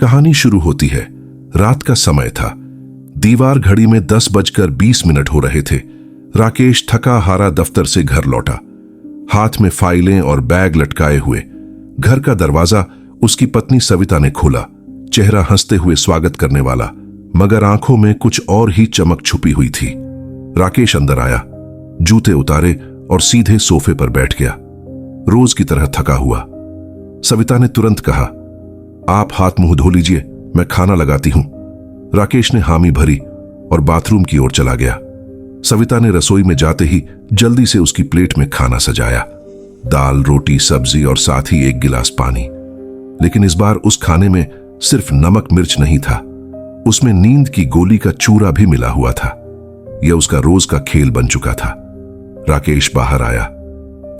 कहानी शुरू होती है। रात का समय था। दीवार घड़ी में 10:20 हो रहे थे। राकेश थका हारा दफ्तर से घर लौटा, हाथ में फाइलें और बैग लटकाए हुए। घर का दरवाजा उसकी पत्नी सविता ने खोला, चेहरा हंसते हुए स्वागत करने वाला, मगर आंखों में कुछ और ही चमक छुपी हुई थी। राकेश अंदर आया, जूते उतारे और सीधे सोफे पर बैठ गया, रोज की तरह थका हुआ। सविता ने तुरंत कहा, आप हाथ मुंह धो लीजिए, मैं खाना लगाती हूं। राकेश ने हामी भरी और बाथरूम की ओर चला गया। सविता ने रसोई में जाते ही जल्दी से उसकी प्लेट में खाना सजाया, दाल, रोटी, सब्जी और साथ ही एक गिलास पानी। लेकिन इस बार उस खाने में सिर्फ नमक मिर्च नहीं था, उसमें नींद की गोली का चूरा भी मिला हुआ था। यह उसका रोज का खेल बन चुका था। राकेश बाहर आया,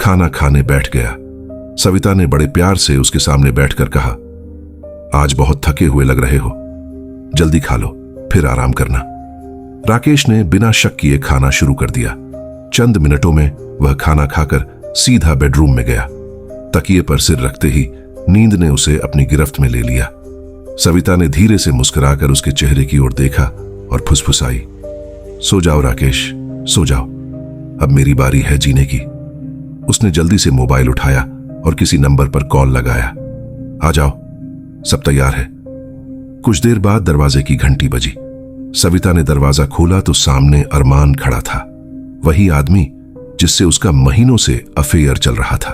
खाना खाने बैठ गया। सविता ने बड़े प्यार से उसके सामने बैठकर कहा, आज बहुत थके हुए लग रहे हो, जल्दी खा लो, फिर आराम करना। राकेश ने बिना शक किए खाना शुरू कर दिया। चंद मिनटों में वह खाना खाकर सीधा बेडरूम में गया। तकिए पर सिर रखते ही नींद ने उसे अपनी गिरफ्त में ले लिया। सविता ने धीरे से मुस्कुराकर उसके चेहरे की ओर देखा और फुसफुसाई, सो जाओ राकेश, सो जाओ, अब मेरी बारी है जीने की। उसने जल्दी से मोबाइल उठाया और किसी नंबर पर कॉल लगाया। आ जाओ, सब तैयार है। कुछ देर बाद दरवाजे की घंटी बजी। सविता ने दरवाजा खोला तो सामने अरमान खड़ा था, वही आदमी जिससे उसका महीनों से अफेयर चल रहा था।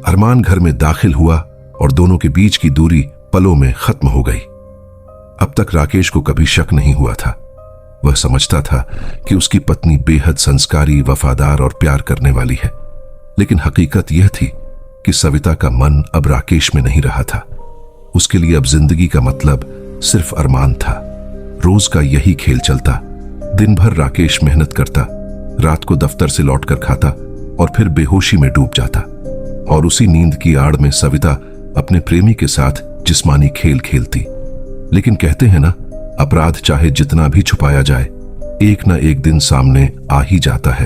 अरमान घर में दाखिल हुआ और दोनों के बीच की दूरी पलों में खत्म हो गई। अब तक राकेश को कभी शक नहीं हुआ था। वह समझता था कि उसकी पत्नी बेहद संस्कारी, वफादार और प्यार करने वाली है, लेकिन हकीकत यह थी कि सविता का मन अब राकेश में नहीं रहा था। उसके लिए अब जिंदगी का मतलब सिर्फ अरमान था। रोज का यही खेल चलता। दिन भर राकेश मेहनत करता, रात को दफ्तर से लौटकर खाता और फिर बेहोशी में डूब जाता, और उसी नींद की आड़ में सविता अपने प्रेमी के साथ जिस्मानी खेल खेलती। लेकिन कहते हैं ना, अपराध चाहे जितना भी छुपाया जाए, एक ना एक दिन सामने आ ही जाता है।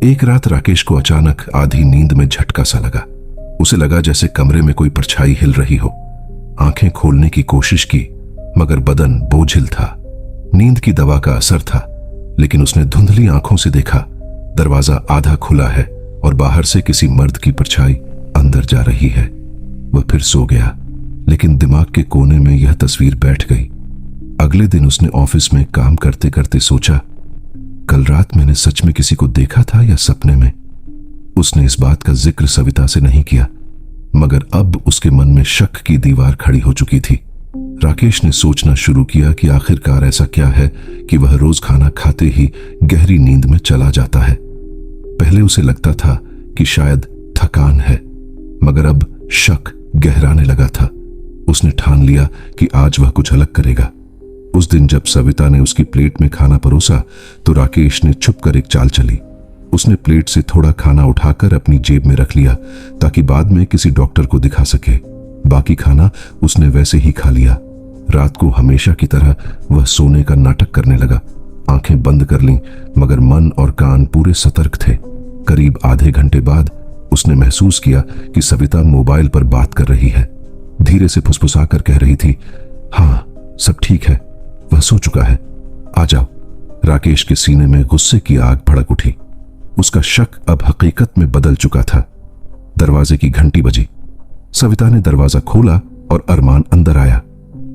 एक रात राकेश को अचानक आधी नींद में झटका सा लगा। उसे लगा जैसे कमरे में कोई परछाई हिल रही हो। आंखें खोलने की कोशिश की, मगर बदन बोझिल था। नींद की दवा का असर था, लेकिन उसने धुंधली आंखों से देखा, दरवाजा आधा खुला है और बाहर से किसी मर्द की परछाई अंदर जा रही है। वह फिर सो गया, लेकिन दिमाग के कोने में यह तस्वीर बैठ गई। अगले दिन उसने ऑफिस में काम करते करते सोचा, कल रात मैंने सच में किसी को देखा था या सपने में। उसने इस बात का जिक्र सविता से नहीं किया, मगर अब उसके मन में शक की दीवार खड़ी हो चुकी थी। राकेश ने सोचना शुरू किया कि आखिरकार ऐसा क्या है कि वह रोज खाना खाते ही गहरी नींद में चला जाता है। पहले उसे लगता था कि शायद थकान है, मगर अब शक गहराने लगा था। उसने ठान लिया कि आज वह कुछ अलग करेगा। उस दिन जब सविता ने उसकी प्लेट में खाना परोसा तो राकेश ने छुपकर एक चाल चली। उसने प्लेट से थोड़ा खाना उठाकर अपनी जेब में रख लिया ताकि बाद में किसी डॉक्टर को दिखा सके। बाकी खाना उसने वैसे ही खा लिया। रात को हमेशा की तरह वह सोने का नाटक करने लगा। आंखें बंद कर लीं, मगर मन और कान पूरे सतर्क थे। करीब आधे घंटे बाद उसने महसूस किया कि सविता मोबाइल पर बात कर रही है। धीरे से फुसफुसाकर कह रही थी, हाँ सब ठीक है, वह सो चुका है, आ जाओ। राकेश के सीने में गुस्से की आग भड़क उठी। उसका शक अब हकीकत में बदल चुका था। दरवाजे की घंटी बजी। सविता ने दरवाजा खोला और अरमान अंदर आया।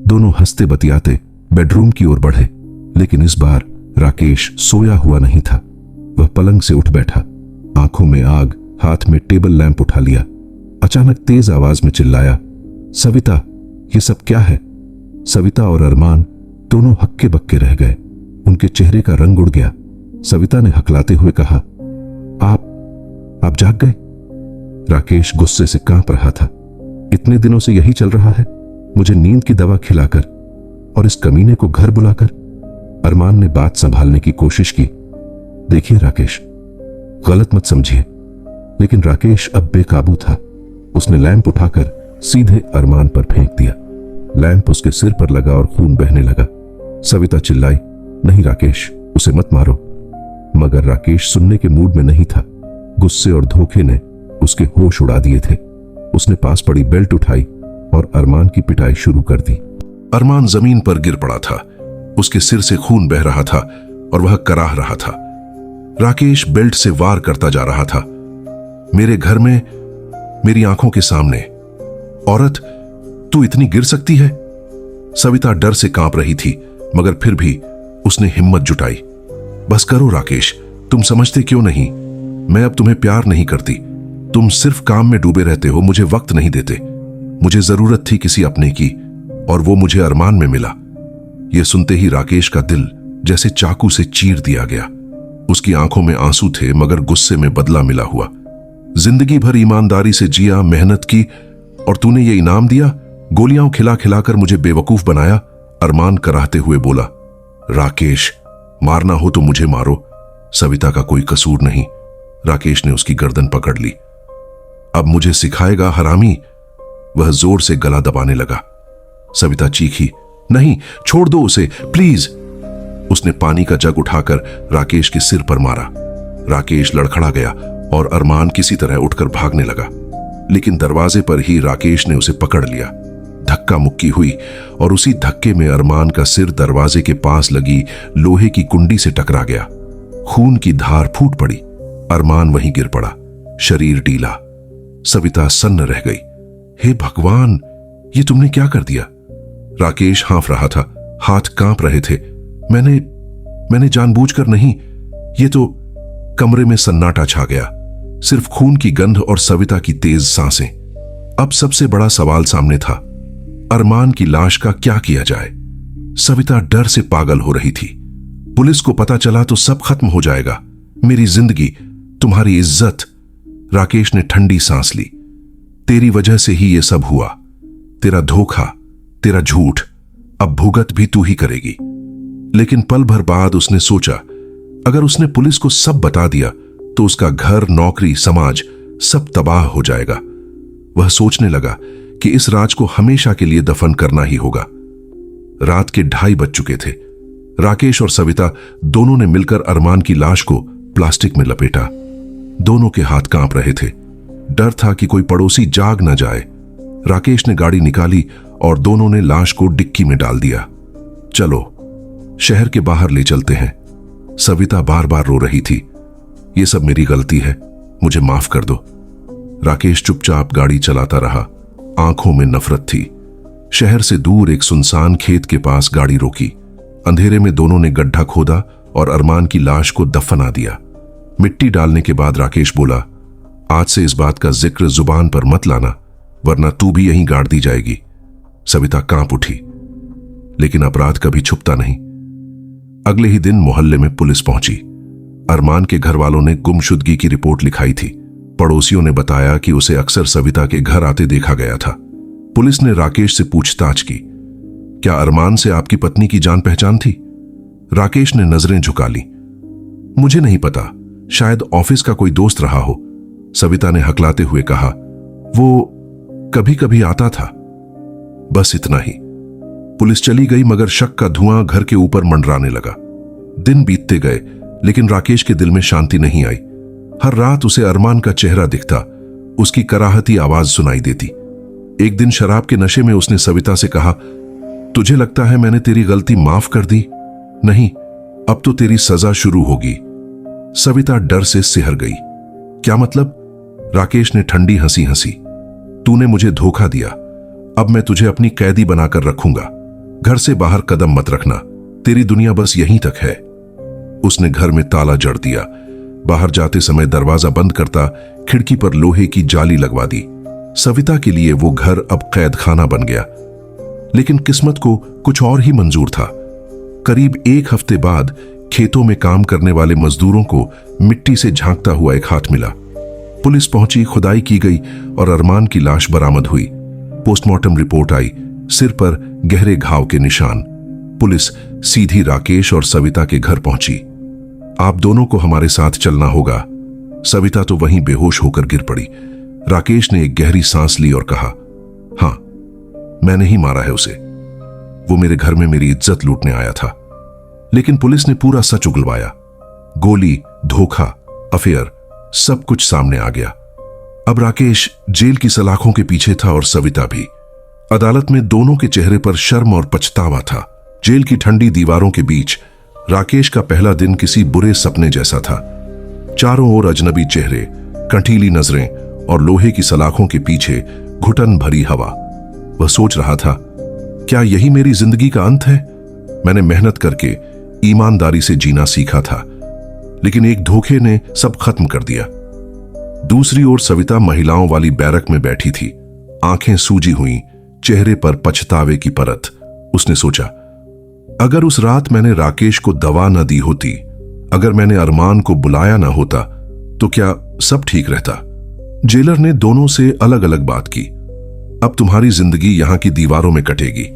दोनों हंसते बतियाते बेडरूम की ओर बढ़े, लेकिन इस बार राकेश सोया हुआ नहीं था। वह पलंग से उठ बैठा, आंखों में आग, हाथ में टेबल लैंप उठा लिया। अचानक तेज आवाज में चिल्लाया, सविता, ये सब क्या है? सविता और अरमान दोनों हक्के बक्के रह गए। उनके चेहरे का रंग उड़ गया। सविता ने हकलाते हुए कहा, आप जाग गए? राकेश गुस्से से कांप रहा था। इतने दिनों से यही चल रहा है, मुझे नींद की दवा खिलाकर और इस कमीने को घर बुलाकर। अरमान ने बात संभालने की कोशिश की। देखिए राकेश, गलत मत समझिए, लेकिन राकेश अब बेकाबू था। उसने लैंप उठाकर सीधे अरमान पर फेंक दिया। लैंप उसके सिर पर लगा और खून बहने लगा। सविता चिल्लाई, नहीं राकेश, उसे मत मारो। मगर राकेश सुनने के मूड में नहीं था। गुस्से और धोखे ने उसके होश उड़ा दिए थे। उसने पास पड़ी बेल्ट उठाई और अरमान की पिटाई शुरू कर दी। अरमान जमीन पर गिर पड़ा था। उसके सिर से खून बह रहा था और वह कराह रहा था। राकेश बेल्ट से वार करता जा रहा था। मेरे घर में, मेरी आंखों के सामने। औरत, तू इतनी गिर सकती है? सविता डर से कांप रही थी, मगर फिर भी उसने हिम्मत जुटाई। बस करो राकेश, तुम समझते क्यों नहीं? मैं अब तुम्हें प्यार नहीं करती। तुम सिर्फ काम में डूबे रहते हो, मुझे वक्त नहीं देते। मुझे जरूरत थी किसी अपने की, और वो मुझे अरमान में मिला। यह सुनते ही राकेश का दिल जैसे चाकू से चीर दिया गया। उसकी आंखों में आंसू थे, मगर गुस्से में बदला मिला हुआ। जिंदगी भर ईमानदारी से जिया, मेहनत की, और तूने ये इनाम दिया? गोलियां खिला खिलाकर मुझे बेवकूफ बनाया। अरमान कराहते हुए बोला। राकेश, मारना हो तो मुझे मारो, सविता का कोई कसूर नहीं। राकेश ने उसकी गर्दन पकड़ ली। अब मुझे सिखाएगा हरामी? वह जोर से गला दबाने लगा। सविता चीखी। नहीं, छोड़ दो उसे, प्लीज। उसने पानी का जग उठाकर राकेश के सिर पर मारा। राकेश लड़खड़ा गया और अरमान किसी तरह उठकर भागने लगा, लेकिन दरवाजे पर ही राकेश ने उसे पकड़ लिया। धक्का मुक्की हुई और उसी धक्के में अरमान का सिर दरवाजे के पास लगी लोहे की कुंडी से टकरा गया। खून की धार फूट पड़ी। अरमान वहीं गिर पड़ा, शरीर ढीला। सविता सन्न रह गई। हे भगवान, ये तुमने क्या कर दिया? राकेश हाँफ रहा था, हाथ कांप रहे थे। मैंने जानबूझकर नहीं। ये तो। कमरे में सन्नाटा छा गया, सिर्फ खून की गंध और सविता की तेज सांसें। अब सबसे बड़ा सवाल सामने था, अरमान की लाश का क्या किया जाए? सविता डर से पागल हो रही थी। पुलिस को पता चला तो सब खत्म हो जाएगा, मेरी जिंदगी, तुम्हारी इज्जत। राकेश ने ठंडी सांस ली। तेरी वजह से ही यह सब हुआ, तेरा धोखा, तेरा झूठ। अब भुगत भी तू ही करेगी। लेकिन पल भर बाद उसने सोचा, अगर उसने पुलिस को सब बता दिया तो उसका घर, नौकरी, समाज सब तबाह हो जाएगा। वह सोचने लगा कि इस राज को हमेशा के लिए दफन करना ही होगा। रात के 2:30 बज चुके थे। राकेश और सविता दोनों ने मिलकर अरमान की लाश को प्लास्टिक में लपेटा। दोनों के हाथ कांप रहे थे। डर था कि कोई पड़ोसी जाग न जाए। राकेश ने गाड़ी निकाली और दोनों ने लाश को डिक्की में डाल दिया। चलो, शहर के बाहर ले चलते हैं। सविता बार बार रो रही थी। ये सब मेरी गलती है, मुझे माफ कर दो। राकेश चुपचाप गाड़ी चलाता रहा, आंखों में नफरत थी। शहर से दूर एक सुनसान खेत के पास गाड़ी रोकी। अंधेरे में दोनों ने गड्ढा खोदा और अरमान की लाश को दफना दिया। मिट्टी डालने के बाद राकेश बोला, आज से इस बात का जिक्र जुबान पर मत लाना, वरना तू भी यहीं गाड़ दी जाएगी। सविता कांप उठी, लेकिन अपराध कभी छुपता नहीं। अगले ही दिन मोहल्ले में पुलिस पहुंची। अरमान के घर वालों ने गुमशुदगी की रिपोर्ट लिखाई थी। पड़ोसियों ने बताया कि उसे अक्सर सविता के घर आते देखा गया था। पुलिस ने राकेश से पूछताछ की, क्या अरमान से आपकी पत्नी की जान पहचान थी? राकेश ने नजरें झुका ली। मुझे नहीं पता, शायद ऑफिस का कोई दोस्त रहा हो। सविता ने हकलाते हुए कहा, वो कभी कभी आता था। बस इतना ही। पुलिस चली गई, मगर शक का धुआं घर के ऊपर मंडराने लगा। दिन बीतते गए, लेकिन राकेश के दिल में शांति नहीं आई। हर रात उसे अरमान का चेहरा दिखता, उसकी कराहती आवाज सुनाई देती। एक दिन शराब के नशे में उसने सविता से कहा, तुझे लगता है मैंने तेरी गलती माफ कर दी? नहीं, अब तो तेरी सजा शुरू होगी। सविता डर से सिहर गई। क्या मतलब? राकेश ने ठंडी हंसी हंसी। तूने मुझे धोखा दिया, अब मैं तुझे अपनी कैदी बनाकर रखूंगा। घर से बाहर कदम मत रखना, तेरी दुनिया बस यहीं तक है। उसने घर में ताला जड़ दिया। बाहर जाते समय दरवाजा बंद करता, खिड़की पर लोहे की जाली लगवा दी। सविता के लिए वो घर अब कैद खाना बन गया। लेकिन किस्मत को कुछ और ही मंजूर था। करीब 1 हफ्ते बाद खेतों में काम करने वाले मजदूरों को मिट्टी से झांकता हुआ एक हाथ मिला। पुलिस पहुंची, खुदाई की गई और अरमान की लाश बरामद हुई। पोस्टमार्टम रिपोर्ट आई, सिर पर गहरे घाव के निशान। पुलिस सीधी राकेश और सविता के घर पहुंची। आप दोनों को हमारे साथ चलना होगा। सविता तो वहीं बेहोश होकर गिर पड़ी। राकेश ने एक गहरी सांस ली और कहा, हां, मैंने ही मारा है उसे। वो मेरे घर में मेरी इज्जत लूटने आया था। लेकिन पुलिस ने पूरा सच उगलवाया। गोली, धोखा, अफेयर, सब कुछ सामने आ गया। अब राकेश जेल की सलाखों के पीछे था और सविता भी। अदालत में दोनों के चेहरे पर शर्म और पछतावा था। जेल की ठंडी दीवारों के बीच राकेश का पहला दिन किसी बुरे सपने जैसा था। चारों ओर अजनबी चेहरे, कंठीली नजरें और लोहे की सलाखों के पीछे घुटन भरी हवा। वह सोच रहा था, क्या यही मेरी जिंदगी का अंत है? मैंने मेहनत करके ईमानदारी से जीना सीखा था, लेकिन एक धोखे ने सब खत्म कर दिया। दूसरी ओर सविता महिलाओं वाली बैरक में बैठी थी, आंखें सूजी हुई, चेहरे पर पछतावे की परत। उसने सोचा, अगर उस रात मैंने राकेश को दवा न दी होती, अगर मैंने अरमान को बुलाया ना होता, तो क्या सब ठीक रहता? जेलर ने दोनों से अलग अलग बात की। अब तुम्हारी जिंदगी यहां की दीवारों में कटेगी,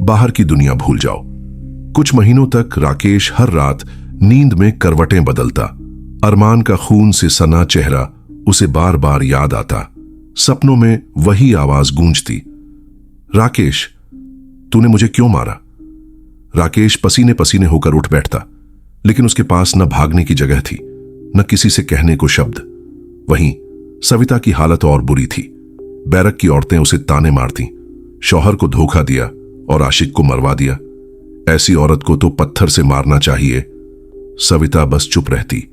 बाहर की दुनिया भूल जाओ। कुछ महीनों तक राकेश हर रात नींद में करवटें बदलता। अरमान का खून से सना चेहरा उसे बार बार याद आता। सपनों में वही आवाज गूंजती, राकेश, तूने मुझे क्यों मारा? राकेश पसीने पसीने होकर उठ बैठता, लेकिन उसके पास न भागने की जगह थी, न किसी से कहने को शब्द। वहीं सविता की हालत और बुरी थी। बैरक की औरतें उसे ताने मारती, शौहर को धोखा दिया और आशिक को मरवा दिया। ऐसी औरत को तो पत्थर से मारना चाहिए। सविता बस चुप रहती।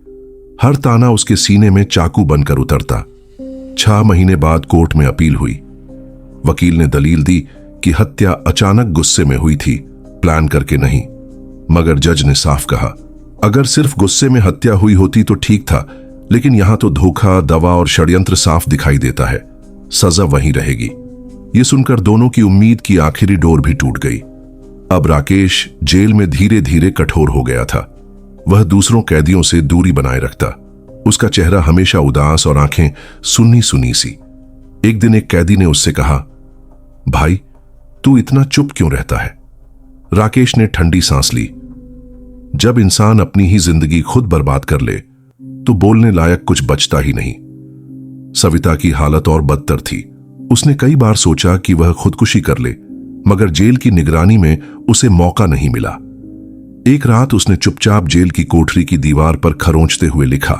हर ताना उसके सीने में चाकू बनकर उतरता। 6 महीने बाद कोर्ट में अपील हुई। वकील ने दलील दी कि हत्या अचानक गुस्से में हुई थी, प्लान करके नहीं। मगर जज ने साफ कहा, अगर सिर्फ गुस्से में हत्या हुई होती तो ठीक था, लेकिन यहां तो धोखा, दवा और षड्यंत्र साफ दिखाई देता है। सजा वहीं रहेगी। यह सुनकर दोनों की उम्मीद की आखिरी डोर भी टूट गई। अब राकेश जेल में धीरे धीरे कठोर हो गया था। वह दूसरों कैदियों से दूरी बनाए रखता। उसका चेहरा हमेशा उदास और आंखें सुन्नी सुनी सी। एक दिन एक कैदी ने उससे कहा, भाई, तू इतना चुप क्यों रहता है? राकेश ने ठंडी सांस ली। जब इंसान अपनी ही जिंदगी खुद बर्बाद कर ले तो बोलने लायक कुछ बचता ही नहीं। सविता की हालत और बदतर थी। उसने कई बार सोचा कि वह खुदकुशी कर ले, मगर जेल की निगरानी में उसे मौका नहीं मिला। एक रात उसने चुपचाप जेल की कोठरी की दीवार पर खरोंचते हुए लिखा,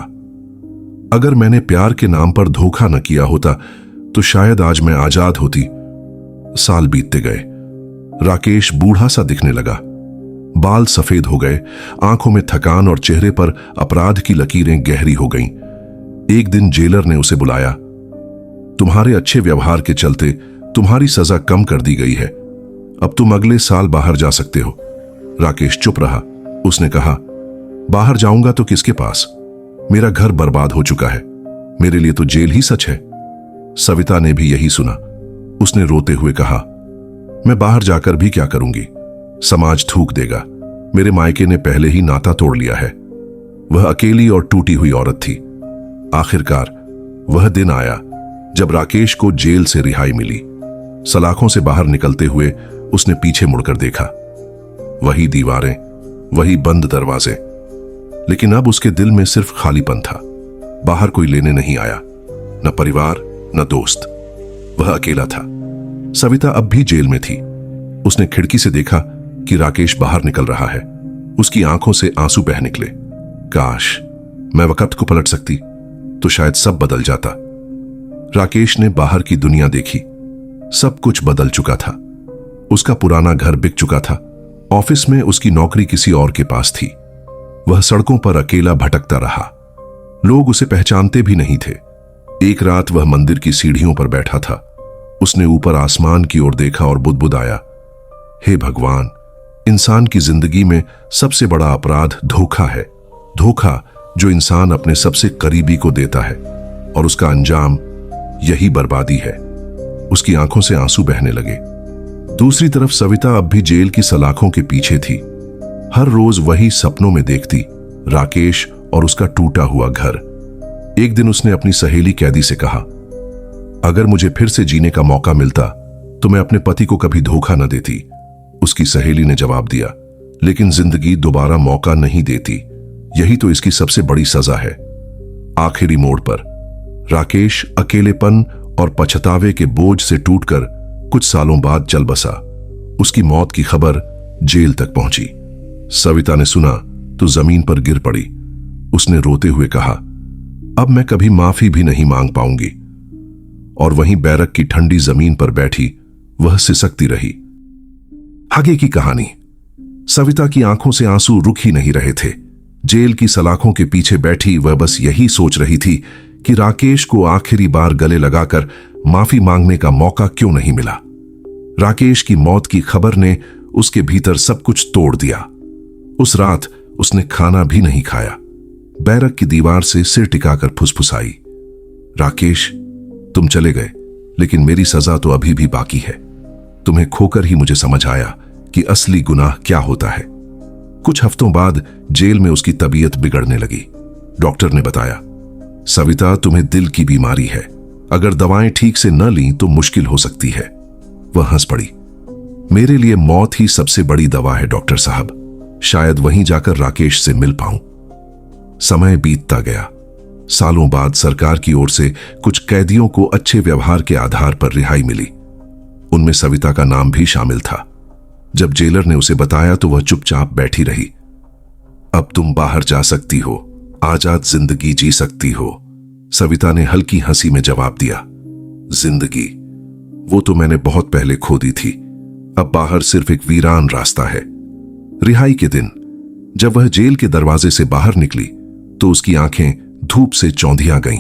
अगर मैंने प्यार के नाम पर धोखा न किया होता तो शायद आज मैं आजाद होती। साल बीतते गए। राकेश बूढ़ा सा दिखने लगा। बाल सफेद हो गए, आंखों में थकान और चेहरे पर अपराध की लकीरें गहरी हो गईं। एक दिन जेलर ने उसे बुलाया। तुम्हारे अच्छे व्यवहार के चलते तुम्हारी सजा कम कर दी गई है, अब तुम अगले साल बाहर जा सकते हो। राकेश चुप रहा। उसने कहा, बाहर जाऊंगा तो किसके पास? मेरा घर बर्बाद हो चुका है, मेरे लिए तो जेल ही सच है। सविता ने भी यही सुना। उसने रोते हुए कहा, मैं बाहर जाकर भी क्या करूंगी? समाज थूक देगा। मेरे मायके ने पहले ही नाता तोड़ लिया है। वह अकेली और टूटी हुई औरत थी। आखिरकार वह दिन आया जब राकेश को जेल से रिहाई मिली। सलाखों से बाहर निकलते हुए उसने पीछे मुड़कर देखा। वही दीवारें, वही बंद दरवाजे, लेकिन अब उसके दिल में सिर्फ खालीपन था। बाहर कोई लेने नहीं आया, न परिवार न दोस्त। वह अकेला था। सविता अब भी जेल में थी। उसने खिड़की से देखा कि राकेश बाहर निकल रहा है। उसकी आंखों से आंसू बह निकले। काश मैं वक्त को पलट सकती तो शायद सब बदल जाता। राकेश ने बाहर की दुनिया देखी। सब कुछ बदल चुका था। उसका पुराना घर बिक चुका था। ऑफिस में उसकी नौकरी किसी और के पास थी। वह सड़कों पर अकेला भटकता रहा। लोग उसे पहचानते भी नहीं थे। एक रात वह मंदिर की सीढ़ियों पर बैठा था। उसने ऊपर आसमान की ओर देखा और बुदबुदाया, हे भगवान, इंसान की जिंदगी में सबसे बड़ा अपराध धोखा है। धोखा जो इंसान अपने सबसे करीबी को देता है, और उसका अंजाम यही बर्बादी है। उसकी आंखों से आंसू बहने लगे। दूसरी तरफ सविता अब भी जेल की सलाखों के पीछे थी। हर रोज वही सपनों में देखती, राकेश और उसका टूटा हुआ घर। एक दिन उसने अपनी सहेली कैदी से कहा, अगर मुझे फिर से जीने का मौका मिलता तो मैं अपने पति को कभी धोखा न देती। उसकी सहेली ने जवाब दिया, लेकिन जिंदगी दोबारा मौका नहीं देती। यही तो इसकी सबसे बड़ी सजा है। आखिरी मोड़ पर राकेश अकेलेपन और पछतावे के बोझ से टूटकर कुछ सालों बाद चल बसा। उसकी मौत की खबर जेल तक पहुंची। सविता ने सुना तो जमीन पर गिर पड़ी। उसने रोते हुए कहा, अब मैं कभी माफी भी नहीं मांग पाऊंगी। और वहीं बैरक की ठंडी जमीन पर बैठी वह सिसकती रही। आगे की कहानी। सविता की आंखों से आंसू रुक ही नहीं रहे थे। जेल की सलाखों के पीछे बैठी वह बस यही सोच रही थी कि राकेश को आखिरी बार गले लगाकर माफी मांगने का मौका क्यों नहीं मिला। राकेश की मौत की खबर ने उसके भीतर सब कुछ तोड़ दिया। उस रात उसने खाना भी नहीं खाया। बैरक की दीवार से सिर टिकाकर फुसफुसाई, राकेश, तुम चले गए, लेकिन मेरी सजा तो अभी भी बाकी है। तुम्हें खोकर ही मुझे समझ आया कि असली गुनाह क्या होता है। कुछ हफ्तों बाद जेल में उसकी तबीयत बिगड़ने लगी। डॉक्टर ने बताया, सविता, तुम्हें दिल की बीमारी है। अगर दवाएं ठीक से न लीं तो मुश्किल हो सकती है। वह हंस पड़ी। मेरे लिए मौत ही सबसे बड़ी दवा है डॉक्टर साहब। शायद वहीं जाकर राकेश से मिल पाऊं। समय बीतता गया। सालों बाद सरकार की ओर से कुछ कैदियों को अच्छे व्यवहार के आधार पर रिहाई मिली। उनमें सविता का नाम भी शामिल था। जब जेलर ने उसे बताया तो वह चुपचाप बैठी रही। अब तुम बाहर जा सकती हो, आजाद जिंदगी जी सकती हो, सविता ने हल्की हंसी में जवाब दिया। जिंदगी? वो तो मैंने बहुत पहले खो दी थी। अब बाहर सिर्फ एक वीरान रास्ता है। रिहाई के दिन जब वह जेल के दरवाजे से बाहर निकली तो उसकी आंखें धूप से चौंधिया गईं,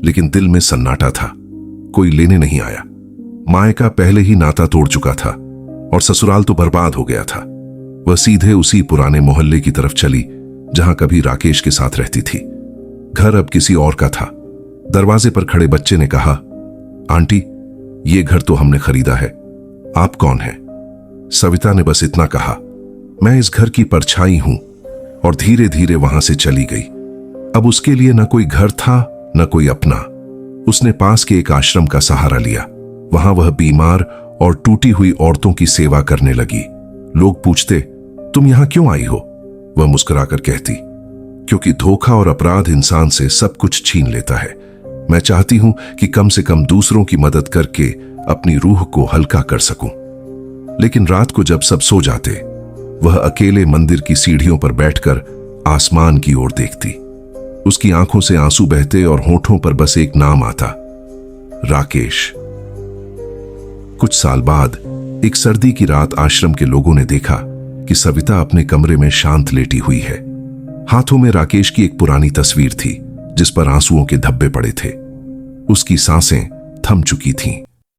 लेकिन दिल में सन्नाटा था। कोई लेने नहीं आया। मायका पहले ही नाता तोड़ चुका था और ससुराल तो बर्बाद हो गया था। वह सीधे उसी पुराने मोहल्ले की तरफ चली जहां कभी राकेश के साथ रहती थी। घर अब किसी और का था। दरवाजे पर खड़े बच्चे ने कहा, आंटी, ये घर तो हमने खरीदा है। आप कौन हैं? सविता ने बस इतना कहा, मैं इस घर की परछाई हूं, और धीरे धीरे वहां से चली गई। अब उसके लिए न कोई घर था न कोई अपना। उसने पास के एक आश्रम का सहारा लिया। वहां वह बीमार और टूटी हुई औरतों की सेवा करने लगी। लोग पूछते, तुम यहां क्यों आई हो? वह मुस्कुराकर कहती, क्योंकि धोखा और अपराध इंसान से सब कुछ छीन लेता है। मैं चाहती हूं कि कम से कम दूसरों की मदद करके अपनी रूह को हल्का कर सकूं। लेकिन रात को जब सब सो जाते, वह अकेले मंदिर की सीढ़ियों पर बैठकर आसमान की ओर देखती। उसकी आंखों से आंसू बहते और होठों पर बस एक नाम आता, राकेश। कुछ साल बाद एक सर्दी की रात आश्रम के लोगों ने देखा कि सविता अपने कमरे में शांत लेटी हुई है। हाथों में राकेश की एक पुरानी तस्वीर थी जिस पर आंसुओं के धब्बे पड़े थे। उसकी सांसें थम चुकी थीं।